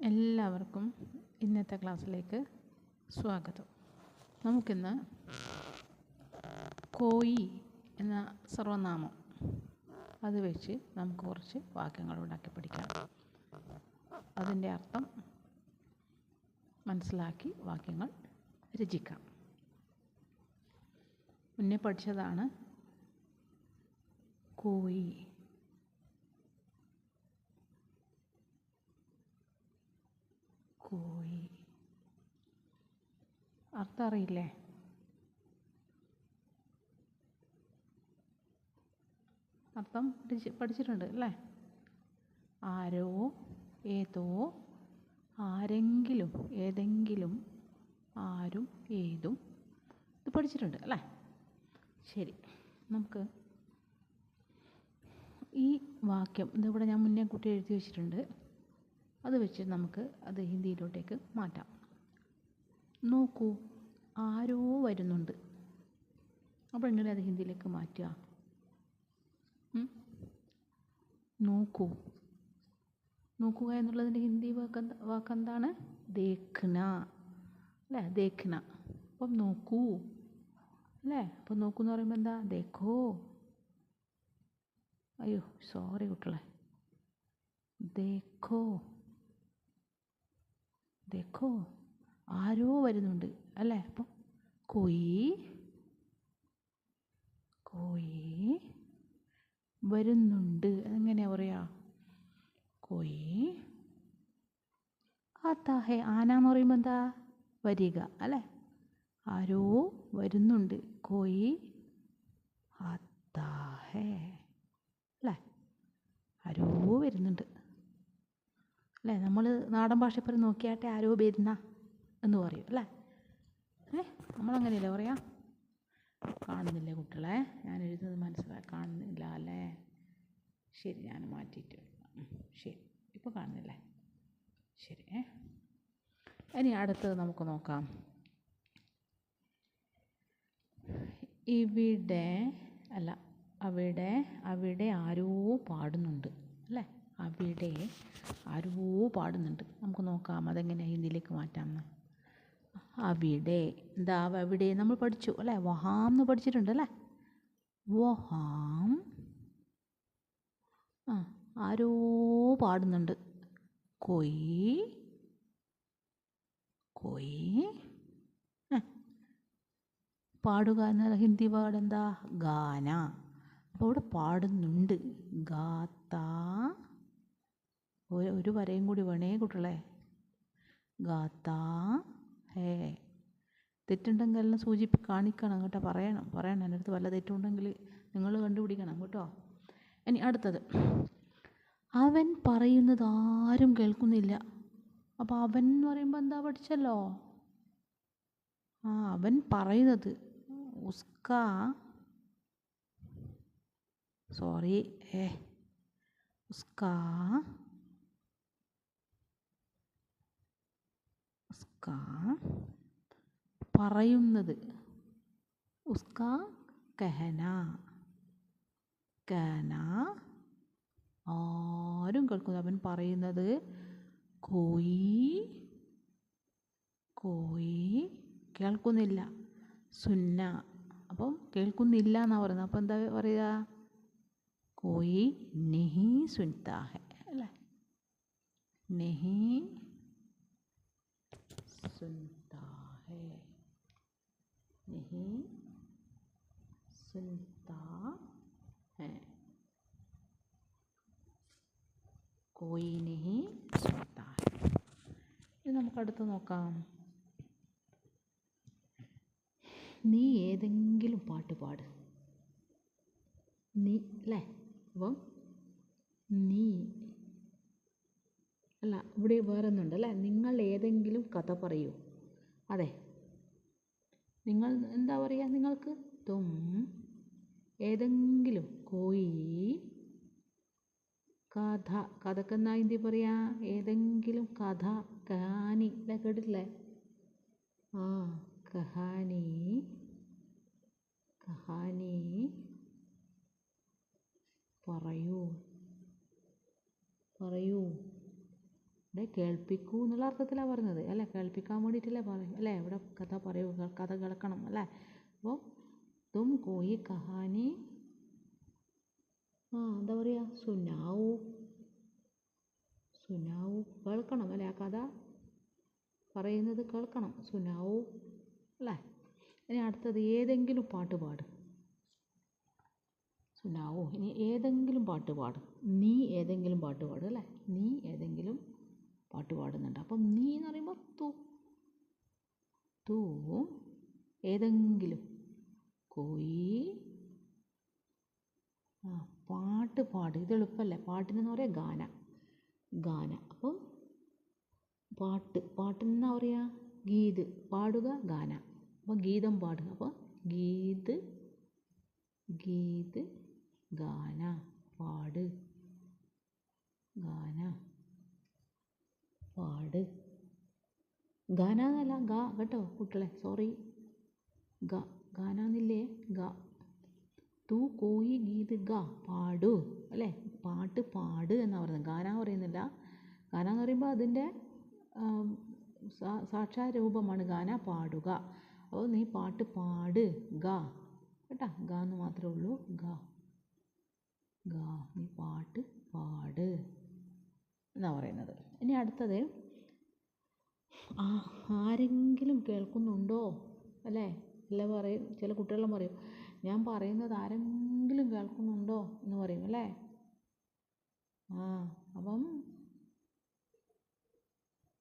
എല്ലാവർക്കും ഇന്നത്തെ ക്ലാസ്സിലേക്ക് സ്വാഗതം. നമുക്കിന്ന് കോയി എന്ന സർവനാമം അത് വെച്ച് നമുക്ക് കുറച്ച് വാക്യങ്ങൾ ഉണ്ടാക്കി പഠിക്കാം. അതിൻ്റെ അർത്ഥം മനസ്സിലാക്കി വാക്യങ്ങൾ രചിക്കാം. മുന്നേ പഠിച്ചതാണ് കോയി. കോയി അർത്ഥം അറിയില്ലേ? അർത്ഥം പഠിച്ചിട്ടുണ്ട് അല്ലേ? ആരോ, ഏതോ, ആരെങ്കിലും, ഏതെങ്കിലും, ആരും, ഏതും ഇത് പഠിച്ചിട്ടുണ്ട് അല്ലേ? ശരി, നമുക്ക് ഈ വാക്യം ഇതിവിടെ ഞാൻ മുന്നേ കുട്ടി എഴുതി വെച്ചിട്ടുണ്ട്. അത് വെച്ച് നമുക്ക് അത് ഹിന്ദിയിലോട്ടേക്ക് മാറ്റാം. നോക്കൂ, ആരോ വരുന്നുണ്ട്. അപ്പോൾ എങ്ങനെ അത് ഹിന്ദിയിലേക്ക് മാറ്റുക? നോക്കൂ, നോക്കുക എന്നുള്ളതിൻ്റെ ഹിന്ദി വാക്കെന്താണ്? ദേഖ്ന അല്ലേ? ദേഖ്ന. അപ്പം നോക്കൂ അല്ലേ? അപ്പം നോക്കൂ എന്ന് പറയുമ്പോൾ എന്താ? ദേഖോ. അയ്യോ സോറി കുട്ടികളെ, ദേഖോ. ദേഖോ, ആരോ വരുന്നുണ്ട് അല്ലേ? അപ്പം കോയി, കോയി വരുന്നുണ്ട്. അതെങ്ങനെയാ പറയാ? കോയി ആത്താ ഹേ. ആന എന്ന് പറയുമ്പോൾ എന്താ? വരിക അല്ലേ? ആരോ വരുന്നുണ്ട്. കോയി ആത്താ ഹേ അല്ലേ? ആരോ വരുന്നുണ്ട് അല്ലേ? നമ്മൾ നാടൻ ഭാഷ പറയും നോക്കിയാട്ടെ ആരോ വരുന്ന എന്ന് പറയും അല്ലേ? നമ്മളങ്ങനെയല്ലേ പറയാം? കാണുന്നില്ലേ കുട്ടികളെ? ഞാൻ എഴുതുന്നത് കാണുന്നില്ല അല്ലേ? ശരി, ഞാൻ മാറ്റിയിട്ട് ശരി, ഇപ്പോൾ കാണുന്നില്ലേ? ശരി. ഇനി അടുത്തത് നമുക്ക് നോക്കാം. ഇവിടെ അല്ല, അവിടെ. അവിടെ ആരോ പാടുന്നുണ്ട് അല്ലേ? അവിടെ ആരോ പാടുന്നുണ്ട്. നമുക്ക് നോക്കാം അതെങ്ങനെയാണ് ഹിന്ദിയിലേക്ക് മാറ്റാമെന്ന്. അവിടെ എന്താ? അവിടെ നമ്മൾ പഠിച്ചു അല്ലേ? വഹാം എന്ന് പഠിച്ചിട്ടുണ്ട് അല്ലേ? വഹാം. ആരോ പാടുന്നുണ്ട്. കോയി, കോയി. പാടുക എന്ന ഹിന്ദി വേർഡ് എന്താ? ഗാന. അപ്പോൾ ഇവിടെ പാടുന്നുണ്ട്. ഗാത്ത. ഒരു വരയും കൂടി വേണേ കുട്ടികളെ. ഗാത്ത ഹേ. തെറ്റുണ്ടെങ്കിൽ എല്ലാം കാണിക്കണം കേട്ടോ. പറയണം എൻ്റെ അടുത്ത് വല്ല തെറ്റുണ്ടെങ്കിൽ നിങ്ങൾ കണ്ടുപിടിക്കണം കേട്ടോ. ഇനി അടുത്തത്, അവൻ പറയുന്നത് ആരും കേൾക്കുന്നില്ല. അപ്പോൾ അവൻ എന്ന് പറയുമ്പോൾ എന്താ? പഠിച്ചല്ലോ. അവൻ പറയുന്നത് ഉസ്കാ. സോറി, ഉസ്കാ, ഉസ്കാ പറയുന്നത്. ഉസ്കാ കഹന. കഹന ആരും കേൾക്കുന്നു. അവൻ പറയുന്നത്. കോയി, കോയി കേൾക്കുന്നില്ല. സുന്ന. അപ്പം കേൾക്കുന്നില്ല എന്നാണ് പറയുന്നത്. അപ്പം എന്താ പറയുക? കോയി നെഹി സുൻതാ ഹെ അല്ലേ? നെഹി സുൻതാ ഹെ. നെഹി സുൻതാ ഹെ. കോയി നെഹി സുൻതാ ഹെ. ഇത് നമുക്ക് അടുത്ത് നോക്കാം. നീ ഏതെങ്കിലും പാട്ട് പാട്. നീ അല്ലേ? അപ്പം നീ അല്ല, ഇവിടെ വേറെ ഒന്നുണ്ട് അല്ലേ? നിങ്ങൾ ഏതെങ്കിലും കഥ പറയൂ. അതെ, നിങ്ങൾ എന്താ പറയുക? നിങ്ങൾക്ക് തും ഏതെങ്കിലും. കോയി കഥ. കഥക്ക് എന്നാ ഹിന്ദി പറയാ? ഏതെങ്കിലും കഥ. കഹാനി അല്ലേ? കേട്ടിട്ടില്ലേ? കഹാനി. കഹാനി പറയൂ. പറയൂ. ഇവിടെ കേൾപ്പിക്കൂ എന്നുള്ള അർത്ഥത്തിലാണ് പറയുന്നത് അല്ലേ, കേൾപ്പിക്കാൻ വേണ്ടിയിട്ടല്ലേ പറയും അല്ലേ, ഇവിടെ കഥ പറയൂ, കഥ കേൾക്കണം അല്ലേ. അപ്പോൾ തും കോയി കഹാനി എന്താ പറയുക, സുനാവൂ, സുനാവൂ കേൾക്കണം അല്ലേ, ആ കഥ പറയുന്നത് കേൾക്കണം, സുനാവൂ അല്ലേ. ഇനി അടുത്തത് ഏതെങ്കിലും പാട്ട് പാട്, സുനാവോ. ഇനി ഏതെങ്കിലും പാട്ട് പാടും, നീ ഏതെങ്കിലും പാട്ട് പാടും അല്ലേ, നീ ഏതെങ്കിലും പാട്ട് പാടുന്നുണ്ട്. അപ്പം നീ എന്ന് പറയുമ്പോൾ തൂ ഏതെങ്കിലും, കോയി പാട്ട് പാട്. ഇത് എളുപ്പമല്ലേ, പാട്ടിനെന്ന് പറയാം ഗാന, ഗാന. അപ്പം പാട്ടിനെന്നാ പറയുക ഗീത്, പാടുക ഗാന. അപ്പം ഗീതം പാടുക, അപ്പോൾ ഗീത് ഗാന, പാട്, ഗാന പാട്. ഗാന എന്നല്ല ഗ കേട്ടോ കുട്ടികളെ, സോറി, ഗാന എന്നില്ലേ, ഗ. തൂ കോയി ഗീത് ഗ, പാടു അല്ലേ, പാട്ട് പാട് എന്നാണ് പറയുന്നത്, ഗാന പറയുന്നില്ല. ഗാന എന്ന് പറയുമ്പോൾ അതിൻ്റെ സാക്ഷാ രൂപമാണ് ഗാന, പാടുക. അപ്പോൾ നീ പാട്ട് പാട്, ഗ കേട്ടോ, ഗ എന്ന് മാത്രമേ ഉള്ളൂ, ഗ, നീ പാട്ട് പാട് എന്നാണ് പറയുന്നത്. ഇനി അടുത്തത് ആരെങ്കിലും കേൾക്കുന്നുണ്ടോ അല്ലേ, അല്ല പറയും, ചില കുട്ടികളെല്ലാം പറയും ഞാൻ പറയുന്നത് ആരെങ്കിലും കേൾക്കുന്നുണ്ടോ എന്ന് പറയും അല്ലേ. അപ്പം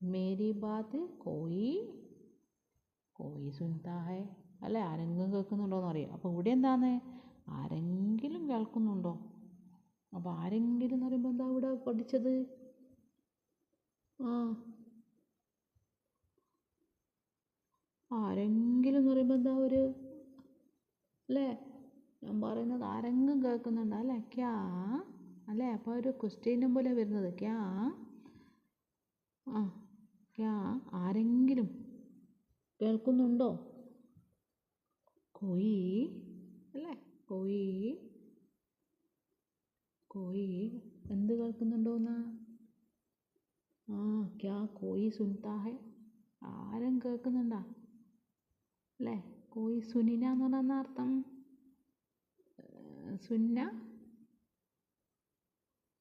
മേരി ബാത്ത് കോയി സുൻതാ ഹൈ അല്ലേ, ആരെങ്കിലും കേൾക്കുന്നുണ്ടോ എന്ന് പറയും. അപ്പോൾ ഇവിടെ എന്താണ്, ആരെങ്കിലും കേൾക്കുന്നുണ്ടോ. അപ്പോൾ ആരെങ്കിലും എന്ന് പറയുമ്പോൾ എന്താ ഇവിടെ പഠിച്ചത്, ആരെങ്കിലും എന്ന് പറയുമ്പോൾ എന്താ ഒരു അല്ലേ, ഞാൻ പറയുന്നത് ആരെങ്കിലും കേൾക്കുന്നുണ്ടോ അല്ലേ, ക്യാ അല്ലേ. അപ്പോൾ ഒരു ക്വസ്റ്റ്യനും പോലെ വരുന്നത്, ക്യാ ആരെങ്കിലും കേൾക്കുന്നുണ്ടോ, കോയി അല്ലേ, കോയി എന്ത് കേൾക്കുന്നുണ്ടോന്നാ, ക്യാ കോയി സുൻതാ ഹൈ, ആരും കേൾക്കുന്നുണ്ടാ അല്ലേ. കോയി സുനിന എന്ന് പറഞ്ഞാൽ അർത്ഥം, സുന്ന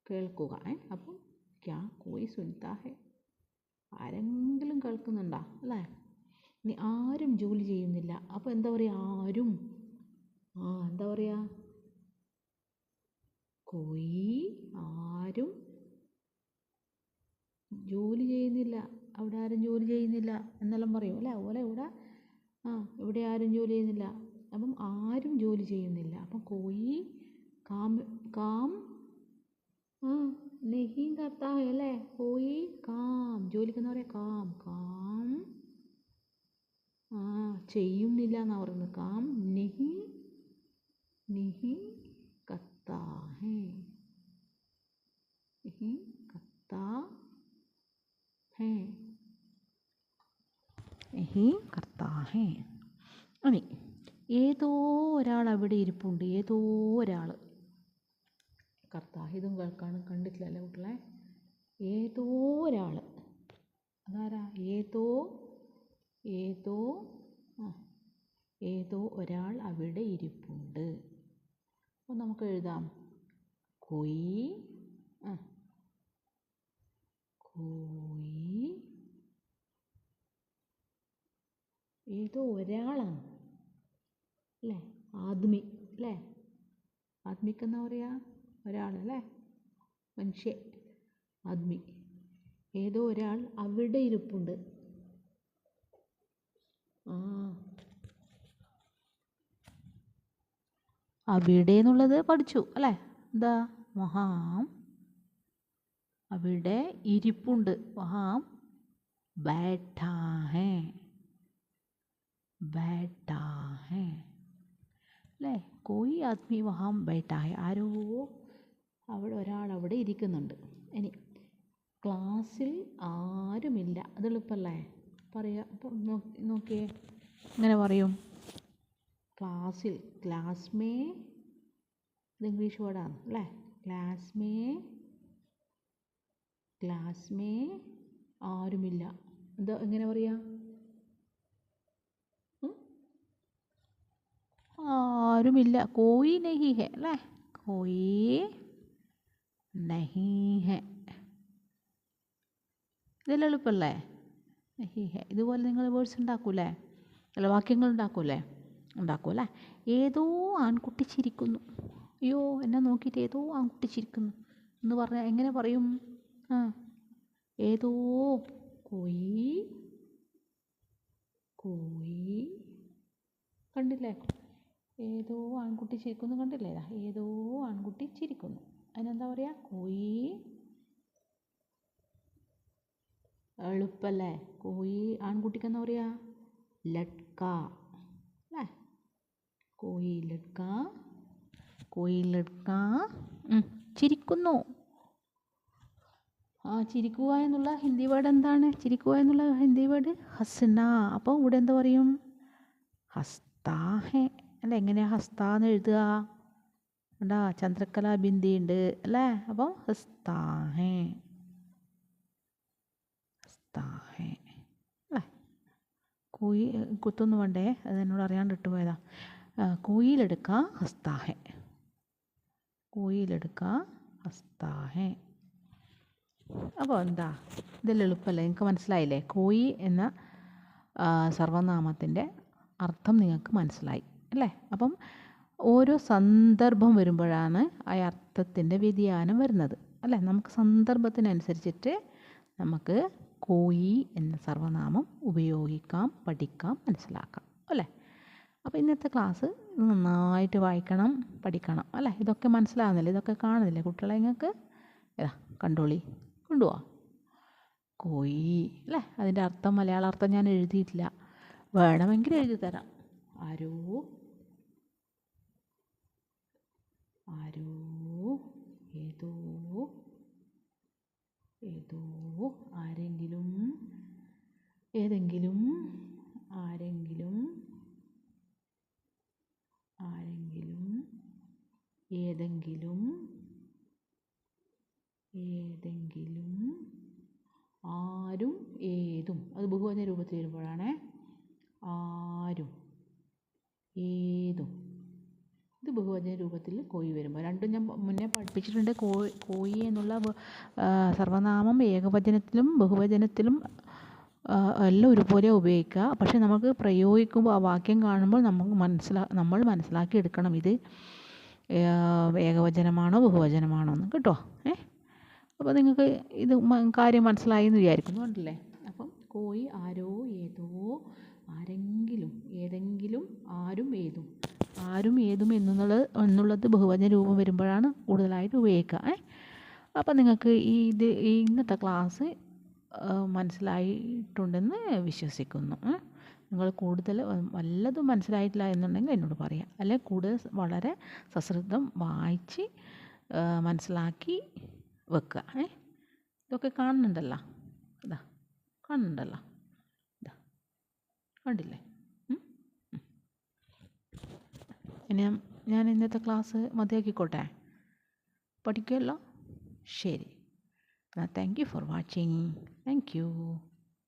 കേൾക്കുക. അപ്പം ക്യാ കോയി സുൻതാ ഹൈ, ആരെങ്കിലും കേൾക്കുന്നുണ്ടാ അല്ലേ. ഇനി ആരും ജോലി ചെയ്യുന്നില്ല, അപ്പോൾ എന്താ പറയുക, ആരും, എന്താ പറയുക, കോയി ആരും ജോലി ചെയ്യുന്നില്ല, അവിടെ ആരും ജോലി ചെയ്യുന്നില്ല എന്നെല്ലാം പറയും അല്ലേ. അതുപോലെ ഇവിടെ ആരും ജോലി ചെയ്യുന്നില്ല, അപ്പം ആരും ജോലി ചെയ്യുന്നില്ല. അപ്പം കോയി കാം നെഹി കർത്താ ഹൈ അല്ലേ, കോയി കാം ജോലിക്കെന്ന് പറയാം, കാം ചെയ്യുന്നില്ല എന്നാണ് പറയുന്നത്, കാം നെഹി കർത്താ ഹൈ, നെഹി കർത്താ ഹൈ, നെഹി കർത്താ ഹൈ. ഇനി ഏതോ ഒരാൾ അവിടെ ഇരിപ്പുണ്ട്, ഏതോ ഒരാൾ, കർത്താ, ഇതും കേൾക്കാനും കണ്ടിട്ടില്ലല്ലേ കുട്ടികളെ, ഏതോ ഒരാൾ, അതാരാ, ഏതോ ഒരാൾ അവിടെ ഇരിപ്പുണ്ട്. അപ്പോൾ നമുക്ക് എഴുതാം, കോയി ഏതോ ഒരാളാണ് അല്ലേ, ആദ്മി അല്ലേ, ആദ്മിക്ക് എന്താ പറയുക, ഒരാളല്ലേ, മനുഷ്യ, ആദ്മി. ഏതോ ഒരാൾ അവിടെ ഇരിപ്പുണ്ട്, അവിടെ എന്നുള്ളത് പഠിച്ചു അല്ലേ, എന്താ, വഹാം അവിടെ ഇരിപ്പുണ്ട്, വഹാം ബൈഠാ ഹൈ അല്ലേ, കോയി ആദ്മി വഹാം ബൈഠാ ഹൈ, ആരോ അവിടെ ഒരാൾ അവിടെ ഇരിക്കുന്നുണ്ട്. ഇനി ക്ലാസ്സിൽ ആരുമില്ല, അത് എളുപ്പമല്ലേ പറയാ, അപ്പം നോക്കിയേ ഇങ്ങനെ പറയും, ക്ലാസ്സിൽ, ക്ലാസ്മേ, ഇത് ഇംഗ്ലീഷ് വേർഡാണ് അല്ലേ, ക്ലാസ്മേ ആരുമില്ല. എന്താ എങ്ങനെ പറയാ? ഉം? ആരുമില്ല. കോയി നഹി ഹെ അല്ലേ? കോയി നഹി ഹെ. ഇതെല്ലാം എളുപ്പമല്ലേ? നഹി ഹെ. ഇതുപോലെ നിങ്ങൾ വേർഡ്സ് ഉണ്ടാക്കൂലേ? അല്ല, വാക്യങ്ങൾ ഉണ്ടാക്കൂലേ? ഉണ്ടാക്കൂല്ലേ? ഏതോ ആൺകുട്ടി ചിരിക്കുന്നു. അയ്യോ, എന്നെ നോക്കിയിട്ട് ഏതോ ആൺകുട്ടി ചിരിക്കുന്നു എന്ന് പറഞ്ഞാൽ എങ്ങനെ പറയും? ആ, ഏതോ കോയി കോയി കണ്ടില്ലേ? ഏതോ ആൺകുട്ടി ചിരിക്കുന്നു കണ്ടില്ലേ? ഏതോ ആൺകുട്ടി ചിരിക്കുന്നു. അതിനെന്താ പറയുക? കോയി. എളുപ്പല്ലേ? കോയി ആൺകുട്ടിക്ക് എന്താ പറയുക? ലഡ്ക അല്ലേ? കോയി ലഡ്ക. കോയി ലഡ്ക ചിരിക്കുന്നു. ചിരിക്കുക എന്നുള്ള ഹിന്ദി വേർഡ് എന്താണ്? ചിരിക്കുക എന്നുള്ള ഹിന്ദി വേർഡ് ഹസ്ന. അപ്പോൾ ഇവിടെ എന്താ പറയും? ഹസ്താ ഹെ അല്ല, എങ്ങനെയാണ് ഹസ്ത എന്ന് എഴുതുക? ഉണ്ടാ, ചന്ദ്രക്കല ബിന്ദി ഉണ്ട് അല്ലേ? അപ്പോൾ ഹസ്താ ഹെ അല്ലേ? കോയി കുത്തൊന്നും വേണ്ടേ, അത് എന്നോട് അറിയാണ്ട് ഇട്ടുപോയതാ. കോയിലെടുക്കുക ഹസ്താ ഹെ. കോയിലെടുക്കുക ഹസ്താ ഹെ. അപ്പോൾ എന്താ, ഇതെല്ലാം എളുപ്പമല്ലേ? നിങ്ങൾക്ക് മനസ്സിലായില്ലേ? കോയി എന്ന സർവനാമത്തിൻ്റെ അർത്ഥം നിങ്ങൾക്ക് മനസ്സിലായി അല്ലേ? അപ്പം ഓരോ സന്ദർഭം വരുമ്പോഴാണ് ആ അർത്ഥത്തിൻ്റെ വ്യതിയാനം വരുന്നത് അല്ലേ? നമുക്ക് സന്ദർഭത്തിനനുസരിച്ചിട്ട് നമുക്ക് കോയി എന്ന സർവനാമം ഉപയോഗിക്കാം, പഠിക്കാം, മനസ്സിലാക്കാം അല്ലേ? അപ്പോൾ ഇന്നത്തെ ക്ലാസ് നന്നായിട്ട് വായിക്കണം, പഠിക്കണം അല്ലേ? ഇതൊക്കെ മനസ്സിലാകുന്നില്ലേ? ഇതൊക്കെ കാണുന്നില്ലേ കുട്ടികളെ? നിങ്ങൾക്ക് ഏതാ കണ്ടോളി, കൊണ്ടുപോവാ. കോയി അല്ലേ? അതിൻ്റെ അർത്ഥം, മലയാള അർത്ഥം ഞാൻ എഴുതിയിട്ടില്ല, വേണമെങ്കിൽ എഴുതി തരാം. ആരോ ഏതോ ഏതോ ആരെങ്കിലും ഏതെങ്കിലും ആരെങ്കിലും ഏതെങ്കിലും ആരും ഏതും. അത് ബഹുവചന രൂപത്തിൽ വരുമ്പോഴാണ് ആരും ഏതും. ഇത് ബഹുവചന രൂപത്തിൽ കോയി വരുമ്പോൾ, രണ്ടും ഞാൻ മുന്നേ പഠിപ്പിച്ചിട്ടുണ്ട്. കോയി എന്നുള്ള സർവനാമം ഏകവചനത്തിലും ബഹുവചനത്തിലും എല്ലാം ഒരുപോലെ ഉപയോഗിക്കുക. പക്ഷെ നമുക്ക് പ്രയോഗിക്കുമ്പോൾ ആ വാക്യം കാണുമ്പോൾ നമ്മൾ മനസ്സിലാക്കി എടുക്കണം ഇത് ഏകവചനമാണോ ബഹുവചനമാണോ എന്ന്, കേട്ടോ? അപ്പോൾ നിങ്ങൾക്ക് ഇത് കാര്യം മനസ്സിലായി എന്ന് വിചാരിക്കുന്നു, കണ്ടില്ലേ? അപ്പം കോയി, ആരോ, ഏതോ, ആരെങ്കിലും, ഏതെങ്കിലും, ആരും ഏതും എന്നുള്ളത് ബഹുവചന രൂപം വരുമ്പോഴാണ് കൂടുതലായിട്ട് ഉപയോഗിക്കുക. അപ്പം നിങ്ങൾക്ക് ഇന്നത്തെ ക്ലാസ് മനസ്സിലായിട്ടുണ്ടെന്ന് വിശ്വസിക്കുന്നു. നിങ്ങൾ കൂടുതൽ വല്ലതും മനസ്സിലായിട്ടില്ല എന്നുണ്ടെങ്കിൽ എന്നോട് പറയാം, അല്ലെങ്കിൽ കൂടുതൽ വളരെ സശ്രദ്ധം വായിച്ച് മനസ്സിലാക്കി വെക്കുക. ഇതൊക്കെ കാണുന്നുണ്ടല്ലോ, ഇതാ കാണുന്നുണ്ടല്ലോ, ഇതാ കണ്ടില്ലേ? ഇനി ഞാൻ ഇന്നത്തെ ക്ലാസ് മതിയാക്കിക്കോട്ടെ? പഠിക്കുമല്ലോ? ശരി. Thank you for watching. Thank you.